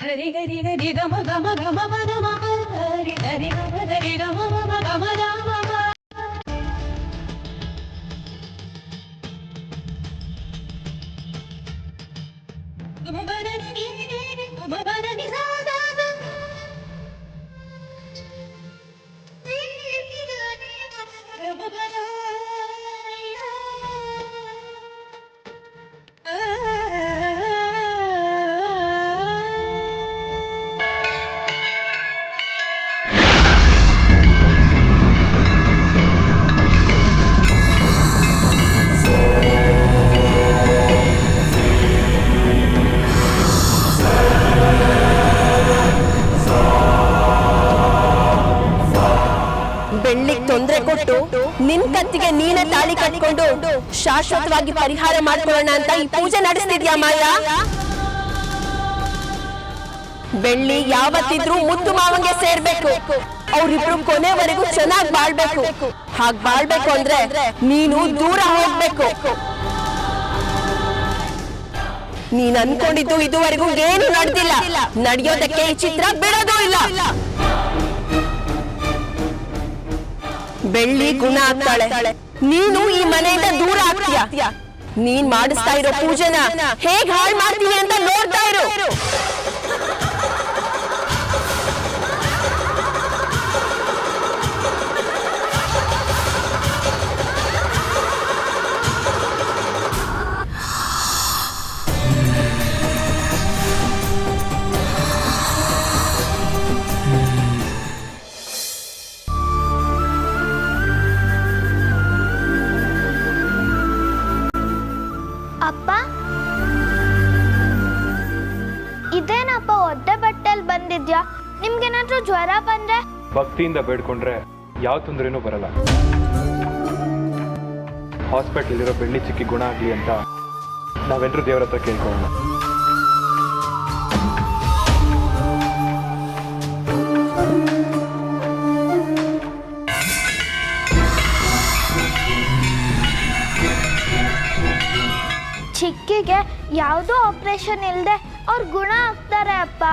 ಹರಿ ಗರಿ ಗರಿ ಗಮ ಗಮ ಗಮ ಮದ ಮಮ ಹರಿ ಹರಿ ಗಮ ಗರಿ ಗಮ ಮಮ ಗಮ ರಾಮ ಗಮ ಬರನಿ ನೀ ಗಮ ಬರನಿ ಸಾದಾ ಗಮ ಬರ ಬೆಳ್ಳಿಗೆ ತೊಂದರೆ ಕೊಟ್ಟು ನಿನ್ ಕತ್ತಿಗೆ ನೀನೇ ತಾಳಿ ಕಟ್ಕೊಂಡು ಶಾಶ್ವತವಾಗಿ ಪರಿಹಾರ ಮಾಡ್ಕೊಳ್ಳೋಣ ಅಂತ ಈ ಪೂಜೆ ನಡೆಸ್ತಿದ್ಯಾ ಮಾಯಾ? ಬೆಳ್ಳಿ ಯಾವತ್ತಿದ್ರೂ ಮುದ್ದು ಮಾವಂಗೆ ಸೇರ್ಬೇಕು. ಅವ್ರಿಬ್ರು ಕೊನೆವರೆಗೂ ಚೆನ್ನಾಗಿ ಬಾಳ್ಬೇಕು. ಹಾಗ್ ಬಾಳ್ಬೇಕು ಅಂದ್ರೆ ನೀನು ದೂರ ಹೋಗ್ಬೇಕು. ನೀನ್ ಅನ್ಕೊಂಡಿದ್ದು ಇದುವರೆಗೂ ಏನು ನಡೆದಿಲ್ಲ. ನಡೆಯೋದಕ್ಕೆ ಈ ಚಿತ್ರ ಬಿಡೋದು ಇಲ್ಲ. ಬೆಳ್ಳಿ ಗುಣ ಆಗ್ತಾಳೆ, ನೀನು ಈ ಮನೆಯಿಂದ ದೂರ ಆಗ್ತೀಯ. ನೀನ್ ಮಾಡಿಸ್ತಾ ಇರೋ ಪೂಜೆನ ಹೇಗ್ ಹಾಳು ಮಾಡ್ತೀನಿ ಅಂತ ನೋಡ್ತಾ ಇರು. ಅಪ್ಪ, ಇದೇನಪ್ಪ ಒದ್ದೆ ಬಟ್ಟೆಲ್ ಬಂದಿದ್ಯಾ? ನಿಮ್ಗೇನಾದ್ರೂ ಜ್ವರ ಬಂದ್ರೆ? ಭಕ್ತಿಯಿಂದ ಬೇಡ್ಕೊಂಡ್ರೆ ಯಾವ ತೊಂದರೆನೂ ಬರಲ್ಲ. ಹಾಸ್ಪಿಟಲ್ ಬೆಳ್ಳಿ ಚಿಕ್ಕಿ ಗುಣ ಆಗ್ಲಿ ಅಂತ ನಾವೆಲ್ಲರೂ ದೇವರ ಹತ್ರ ಕೇಳ್ಕೊಳ್ಳೋಣ. ಚಿಕ್ಕಿಗೆ ಯಾವುದೋ ಆಪರೇಷನ್ ಇಲ್ಲದೆ ಅವ್ರು ಗುಣ ಆಗ್ತಾರೆ ಅಪ್ಪ.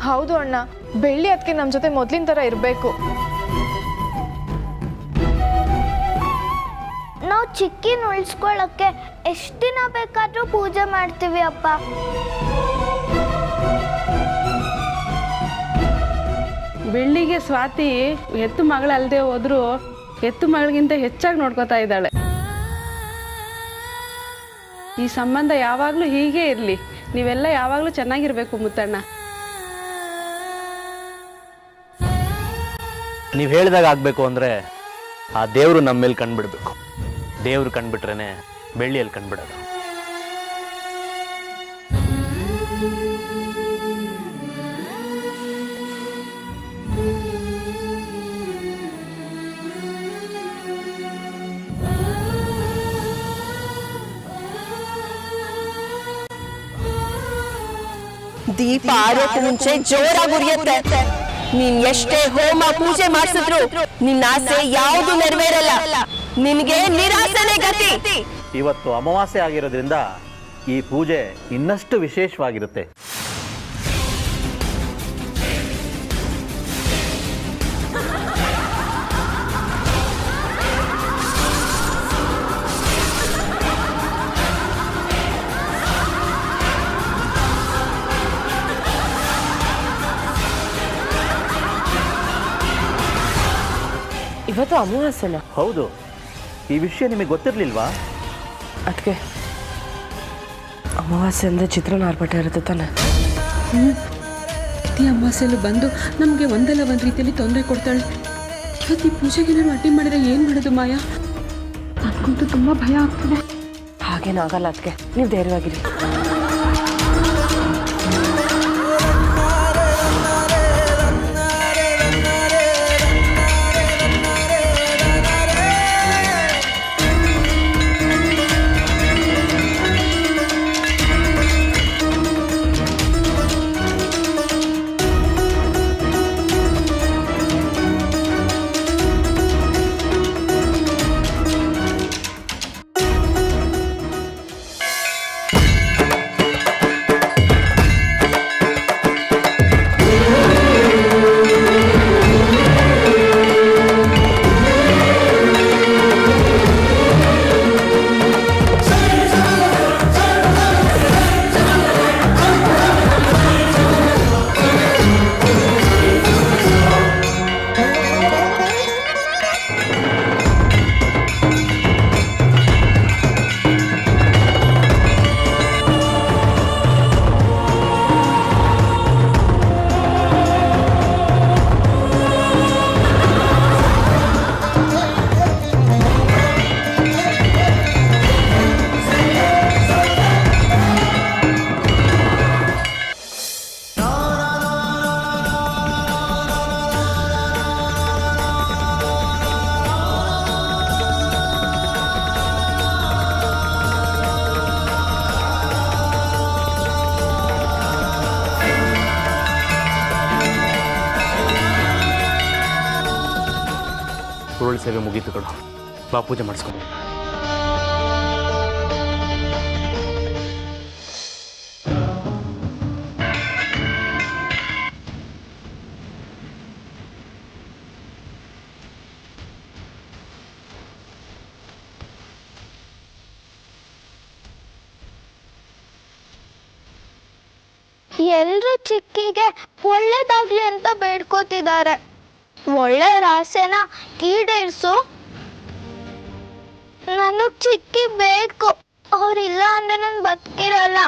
ಹೌದು ಅಣ್ಣ, ಬೆಳ್ಳಿ ಅದಕ್ಕೆ ನಮ್ಮ ಜೊತೆ ಮೊದಲಿನ ಥರ ಇರಬೇಕು. ನಾವು ಚಿಕ್ಕಿನ ಉಳಿಸ್ಕೊಳ್ಳೋಕ್ಕೆ ಎಷ್ಟು ದಿನ ಬೇಕಾದರೂ ಪೂಜೆ ಮಾಡ್ತೀವಿ ಅಪ್ಪ. ಬೆಳ್ಳಿಗೆ ಸ್ವಾತಿ ಹೆತ್ತು ಮಗಳಲ್ಲದೆ ಹೋದ್ರು ಹೆತ್ತು ಮಗಳಿಗಿಂತ ಹೆಚ್ಚಾಗಿ ನೋಡ್ಕೋತಾ ಇದ್ದಾಳೆ. ಈ ಸಂಬಂಧ ಯಾವಾಗಲೂ ಹೀಗೆ ಇರಲಿ. ನೀವೆಲ್ಲ ಯಾವಾಗಲೂ ಚೆನ್ನಾಗಿರ್ಬೇಕು ಮುತ್ತಣ್ಣ. ನೀವು ಹೇಳಿದಾಗ ಆಗಬೇಕು ಅಂದರೆ ಆ ದೇವರು ನಮ್ಮ ಮೇಲೆ ಕಂಡುಬಿಡ್ಬೇಕು. ದೇವರು ಕಂಡುಬಿಟ್ರೇ ಬೆಳ್ಳಿಯಲ್ಲಿ ಕಂಡುಬಿಡೋದು. ದೀಪ ಆರೋಕ್ಕೆ ಮುಂಚೆ ಜೋರಾಗಿ ಉರಿಯುತ್ತೆ. ನೀನ್ ಎಷ್ಟೇ ಹೋಮ ಪೂಜೆ ಮಾಡಿಸಿದ್ರು ನಿನ್ನ ಆಸೆ ಯಾವುದು ನೆರವೇರಲ್ಲ. ನಿನ್ಗೆ ನಿರಾಸನೆ ಗತಿ. ಇವತ್ತು ಅಮಾವಾಸ್ಯೆ ಆಗಿರೋದ್ರಿಂದ ಈ ಪೂಜೆ ಇನ್ನಷ್ಟು ವಿಶೇಷವಾಗಿರುತ್ತೆ. ಇವತ್ತು ಅಮಾವಾಸ್ಯೆನ? ಹೌದು. ಈ ವಿಷಯ ನಿಮಗೆ ಗೊತ್ತಿರಲಿಲ್ವಾ? ಅದಕ್ಕೆ ಅಮಾವಾಸ್ಯೆ ಅಂದರೆ ಚಿತ್ರಾನ್ನ ಆರ್ಭಟ ಇರುತ್ತೆ ತಾನೆ. ಪ್ರತಿ ಅಮಾವಾಸ್ಯೆಲ್ಲೂ ಬಂದು ನಮಗೆ ಒಂದಲ್ಲ ಒಂದು ರೀತಿಯಲ್ಲಿ ತೊಂದರೆ ಕೊಡ್ತಾಳೆ. ಇವತ್ತು ಈ ಪೂಜೆಗೆ ನಾನು ಅಡ್ಡಿ ಮಾಡಿದ್ರೆ ಏನು ಮಾಡೋದು ಮಾಯಾ? ನನಗಂತೂ ತುಂಬ ಭಯ ಆಗ್ತದೆ. ಹಾಗೇನಾಗಲ್ಲ ಅದಕ್ಕೆ, ನೀವು ಧೈರ್ಯವಾಗಿರಿ. ಉರುಳು ಸೇವೆ ಮುಗೀತು ಕಣೋ. ಬಾ ಪೂಜೆ ಮಾಡಿಸ್ಕೊಂಡು. ಎಲ್ರು ಚಿಕ್ಕಿಗೆ ಒಳ್ಳೇದಾಗ್ಲಿ ಅಂತ ಬೇಡ್ಕೋತಿದ್ದಾರೆ. ಒಳ್ಳೆ ರಾಸೆನ ಈಡೇರಿಸು. ನನಗ್ ಚಿಕ್ಕಿ ಬೇಕು. ಅವ್ರಿಲ್ಲ ಅಂದ್ರೆ ನಾನು ಬದುಕಿರಲ್ಲ.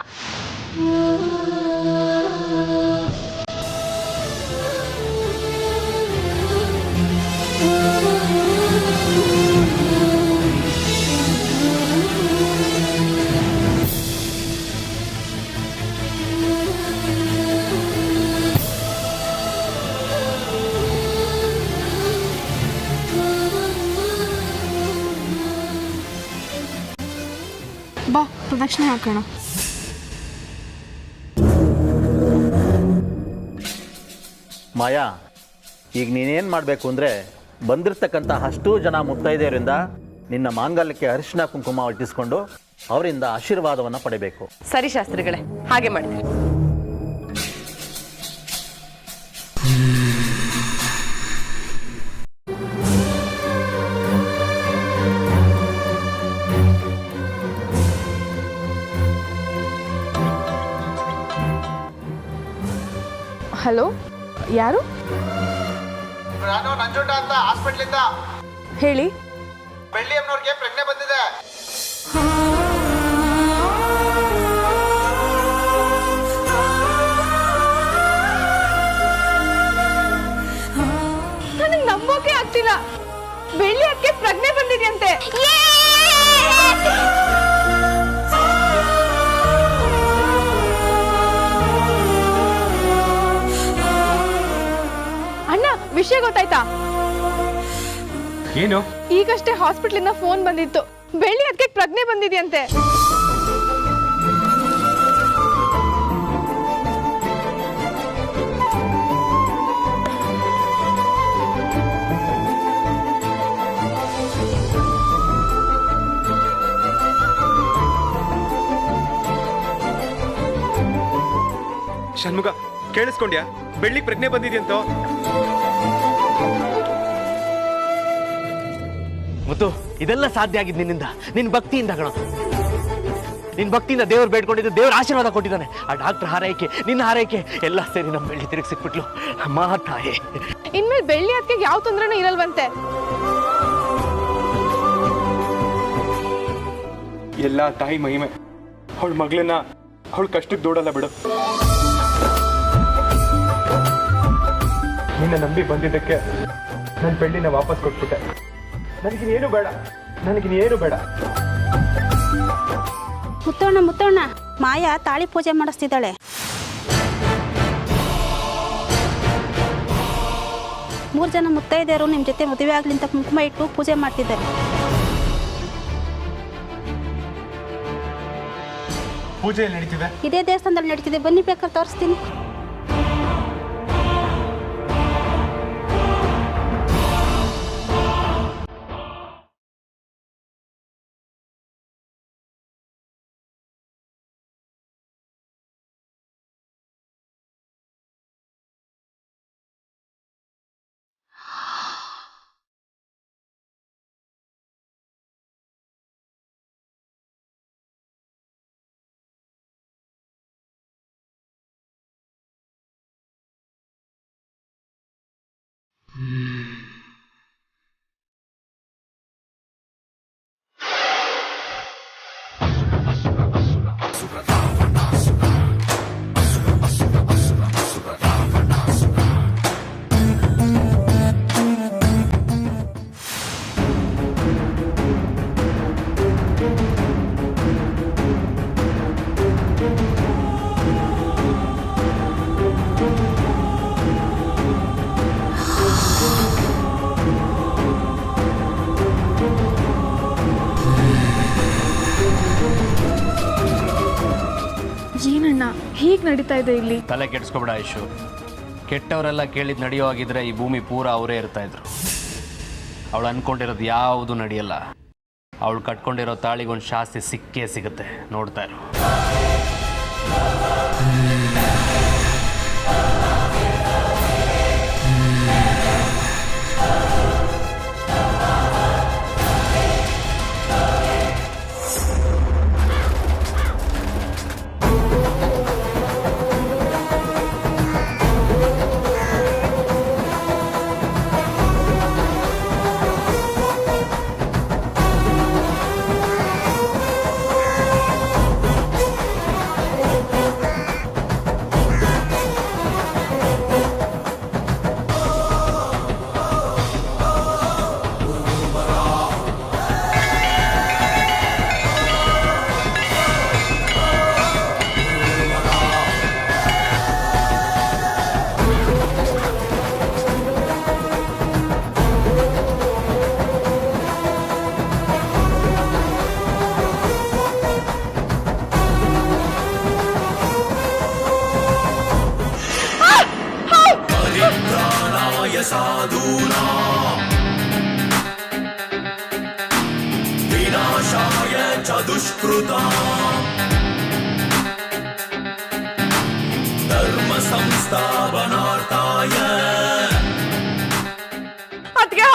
ಬಾ ಪ್ರದಕ್ಷಿಣೆ ಹಾಕೋಣ. ಮಾಯಾ, ಈಗ ನೀನೇನು ಮಾಡಬೇಕು ಅಂದರೆ ಬಂದಿರತಕ್ಕಂಥ ಅಷ್ಟೂ ಜನ ಮುತ್ತೈದೆಯರಿಂದ ನಿನ್ನ ಮಾಂಗಲ್ಯಕ್ಕೆ ಅರಿಶಿನ ಕುಂಕುಮ ಇಟ್ಟಿಸ್ಕೊಂಡು ಅವರಿಂದ ಆಶೀರ್ವಾದವನ್ನು ಪಡಿಬೇಕು. ಸರಿ ಶಾಸ್ತ್ರಿಗಳೇ, ಹಾಗೆ ಮಾಡಿ. ಹಲೋ, ಯಾರು? ನಾನು ನಂಜುಂಡ ಅಂತ ಹಾಸ್ಪಿಟ್ಲಿಂದ. ಹೇಳಿ. ಬೆಳ್ಳಿ ಅಮ್ಮನವ್ರಿಗೆ ಪ್ರಜ್ಞೆ ಬಂದಿದೆ. ನನಗೆ ನಂಬೋಕೆ ಆಗ್ತಿಲ್ಲ. ಬೆಳ್ಳಿ ಅದಕ್ಕೆ ಪ್ರಜ್ಞೆ ಬಂದಿದೆಯಂತೆ. ಅಣ್ಣ, ವಿಷಯ ಗೊತ್ತಾಯ್ತಾ? ಏನು? ಈಗಷ್ಟೇ ಹಾಸ್ಪಿಟ್ಲಿಂದ ಫೋನ್ ಬಂದಿತ್ತು. ಬೆಳ್ಳಿ ಅದಕ್ಕೆ ಪ್ರಜ್ಞೆ ಬಂದಿದೆಯಂತೆ. ಷಣ್ಮುಖ, ಕೇಳಿಸ್ಕೊಂಡ್ಯಾ? ಬೆಳ್ಳಿ ಪ್ರಜ್ಞೆ ಬಂದಿದೆಯಂತೋ. ಮುತ್ತು, ಇದೆಲ್ಲ ಸಾಧ್ಯ ಆಗಿದ್ದು ನಿನ್ನಿಂದ, ನಿನ್ನ ಭಕ್ತಿಯಿಂದ ಕಣ. ನಿನ್ನ ಭಕ್ತಿಯಿಂದ ದೇವ್ರು ಬೇಡ್ಕೊಂಡಿದ್ದು, ದೇವ್ರ ಆಶೀರ್ವಾದ ಕೊಟ್ಟಿದ್ದಾನೆ. ಆ ಡಾಕ್ಟರ್ ಹಾರೈಕೆ, ನಿನ್ನ ಹಾರೈಕೆ ಎಲ್ಲ ಸೇರಿ ನಮ್ಮ ಬೆಳ್ಳಿ ತಿರುಗಿ ಸಿಕ್ಬಿಟ್ಲು. ಅಮ್ಮ ತಾಯಿ, ಇನ್ಮೇಲೆ ಬೆಳ್ಳಿ ಅದಕ್ಕೆ ಯಾವ ತೊಂದರೆನೂ ಇರಲ್ವಂತೆ. ಎಲ್ಲ ತಾಯಿ ಮಹಿಮೆ. ಅವಳ ಮಗಳನ್ನ ಅವಳ ಕಷ್ಟಕ್ಕೆ ದೂಡಲ್ಲ ಬಿಡು. ನಿನ್ನ ನಂಬಿ ಬಂದಿದ್ದಕ್ಕೆ ನನ್ನ ಬೆಳ್ಳಿನ ವಾಪಸ್ ಕೊಟ್ಬಿಟ್ಟೆ. ನನಗಿನ್ನೇನು ಬೇಡ, ನನಗಿನ್ನೇನು ಬೇಡ. ಮುತ್ತಣ್ಣ, ಮಾಯಾ ತಾಳಿ ಪೂಜೆ ಮಾಡಿಸ್ತಿದ್ದಾಳೆ. 3 ಜನ ಮುತ್ತೈದೆಯರು ನಿಮ್ಮ ಜೊತೆ ಮದುವೆ ಆಗ್ಲಿ ಅಂತ ಕುಂಕುಮ ಇಟ್ಟು ಪೂಜೆ ಮಾಡ್ತಿದ್ದಾರೆ. ಪೂಜೆ ಎಲ್ಲಿ ನಡೀತಿದೆ? ಇದೇ ದೇವಸ್ಥಾನದಲ್ಲಿ ನಡೀತಿದೆ. ಬನ್ನಿ, ಬೇಕಾದ್ರೆ ತೋರಿಸ್ತೀನಿ. ಹೀಗೆ ನಡೀತಾ ಇದೆ ಇಲ್ಲಿ. ತಲೆ ಕೆಡಿಸ್ಕೊಬೇಡ ಐಶು. ಕೆಟ್ಟವರೆಲ್ಲ ಕೇಳಿದ್ ನಡೆಯೋ ಆಗಿದ್ರೆ ಈ ಭೂಮಿ ಪೂರ ಅವರೇ ಇರ್ತಾ ಇದ್ರು. ಅವಳು ಅನ್ಕೊಂಡಿರೋದು ಯಾವುದು ನಡೆಯಲ್ಲ. ಅವಳು ಕಟ್ಕೊಂಡಿರೋ ತಾಳಿಗೊಂದು ಶಾಸ್ತಿ ಸಿಕ್ಕೇ ಸಿಗುತ್ತೆ, ನೋಡ್ತಾ ಇರು. ಅದಕ್ಕೆ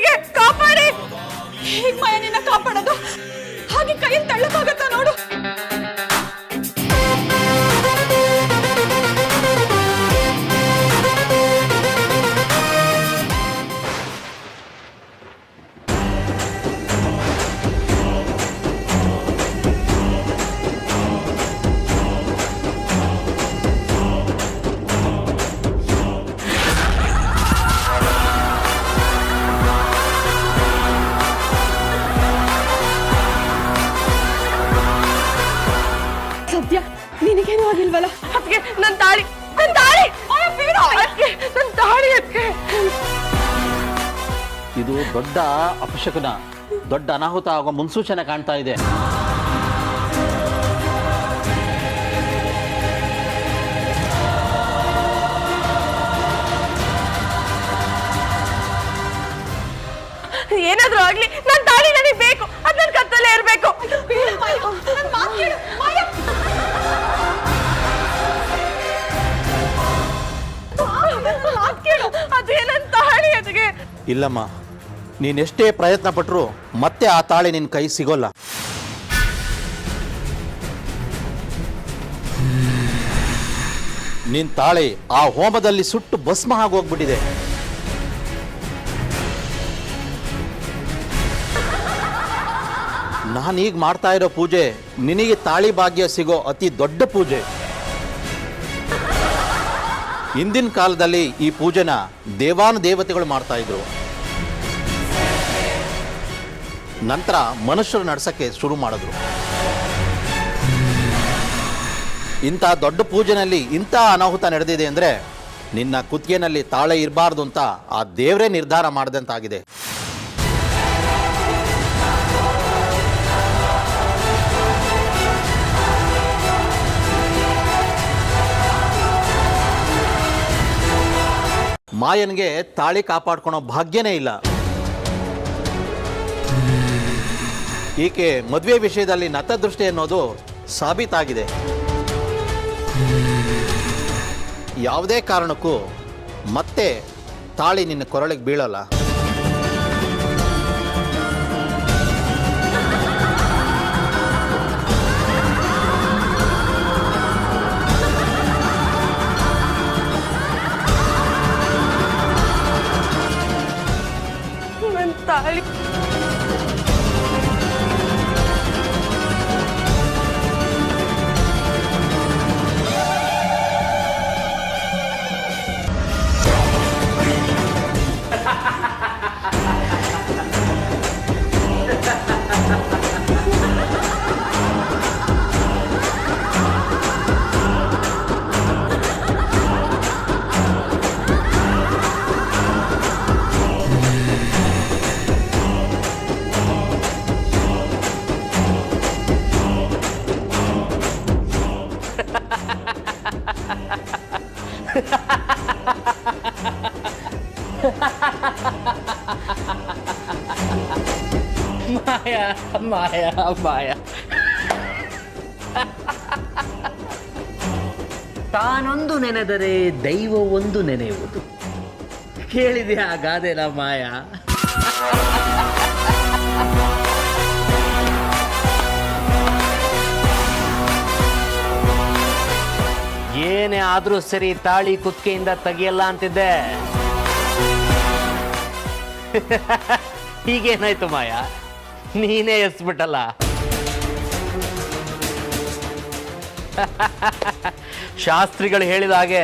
ಹಾಗೆ ಕಾಪಾಡಿ. ಹೇಗ್ ಮಾಯ ನಿನ್ನ ಕಾಪಾಡೋದು? ಹಾಗೆ ಕೈಯಿಂದ ತಳ್ಳಕ್ಕಾಗತ್ತಾ ನೋಡು. ಸದ್ಯ ನಿನಗೇನು ಆಗಿಲ್ವಲ್ಲ? ಅದಕ್ಕೆ ನನ್ನ ತಾಳಿ ನನ್ನ ತಾಳಿ ನನ್ನ ತಾಳಿ ಅದಕ್ಕೆ. ಇದು ದೊಡ್ಡ ಅಪಶಕುನ, ದೊಡ್ಡ ಅನಾಹುತ ಆಗೋ ಮುನ್ಸೂಚನೆ ಕಾಣ್ತಾ ಇದೆ. ಏನಾದ್ರೂ ಆಗ್ಲಿ ನನ್ನ ತಾಳಿ ನನಗೆ ಬೇಕು. ಅದ್ ನನ್ನ ಕತ್ತಲ್ಲೇ ಇರ್ಬೇಕು. ಅದೇ ನನ್ನ ತಾಳಿ ಅದಕ್ಕೆ. ಇಲ್ಲಮ್ಮ, ನೀನೆಷ್ಟೇ ಪ್ರಯತ್ನ ಪಟ್ಟರು ಮತ್ತೆ ಆ ತಾಳಿ ನಿನ್ನ ಕೈ ಸಿಗೋಲ್ಲ. ನಿನ್ನ ತಾಳಿ ಆ ಹೋಮದಲ್ಲಿ ಸುಟ್ಟು ಭಸ್ಮ ಆಗೋಗ್ಬಿಟ್ಟಿದೆ. ನಾನೀಗ ಮಾಡ್ತಾ ಇರೋ ಪೂಜೆ ನಿನಗೆ ತಾಳಿ ಭಾಗ್ಯ ಸಿಗೋ ಅತಿ ದೊಡ್ಡ ಪೂಜೆ. ಹಿಂದಿನ ಕಾಲದಲ್ಲಿ ಈ ಪೂಜೆನ ದೇವಾನುದೇವತೆಗಳು ಮಾಡ್ತಾ ಇದ್ರು. ನಂತರ ಮನುಷ್ಯರು ನಡೆಸಕ್ಕೆ ಶುರು ಮಾಡಿದ್ರು. ಇಂಥ ದೊಡ್ಡ ಪೂಜೆನಲ್ಲಿ ಇಂಥ ಅನಾಹುತ ನಡೆದಿದೆ ಅಂದರೆ ನಿನ್ನ ಕುತ್ತಿಗೆನಲ್ಲಿ ತಾಳೆ ಇರಬಾರ್ದು ಅಂತ ಆ ದೇವರೇ ನಿರ್ಧಾರ ಮಾಡಿದಂತಾಗಿದೆ. ಮಾಯನ್ಗೆ ತಾಳಿ ಕಾಪಾಡ್ಕೊಳೋ ಭಾಗ್ಯನೇ ಇಲ್ಲ. ಈಕೆ ಮದುವೆ ವಿಷಯದಲ್ಲಿ ನತದೃಷ್ಟಿ ಅನ್ನೋದು ಸಾಬೀತಾಗಿದೆ. ಯಾವುದೇ ಕಾರಣಕ್ಕೂ ಮತ್ತೆ ತಾಳಿ ನಿನ್ನ ಕೊರಳಿಗೆ ಬೀಳಲ್ಲ. ನನ್ನ ತಾಳಿ ಮಾಯಾ ಮಾಯಾ ಮಾಯಾ ತಾನೊಂದು ನೆನೆದರೆ ದೈವ ಒಂದು ನೆನೆಯುವುದು. ಕೇಳಿದೆಯಾ ಗಾದೆನ ಮಾಯಾ? ಏನೇ ಆದ್ರೂ ಸರಿ, ತಾಳಿ ಕುತ್ತಿಗೆಯಿಂದ ತೆಗಿಯಲ್ಲ ಅಂತಿದ್ದೆ. ಹೀಗೇನಾಯ್ತು ಮಾಯಾ? ನೀನೇ ಎಸ್ಬಿಟ್ಟಲ್ಲ. ಶಾಸ್ತ್ರಿಗಳು ಹೇಳಿದ ಹಾಗೆ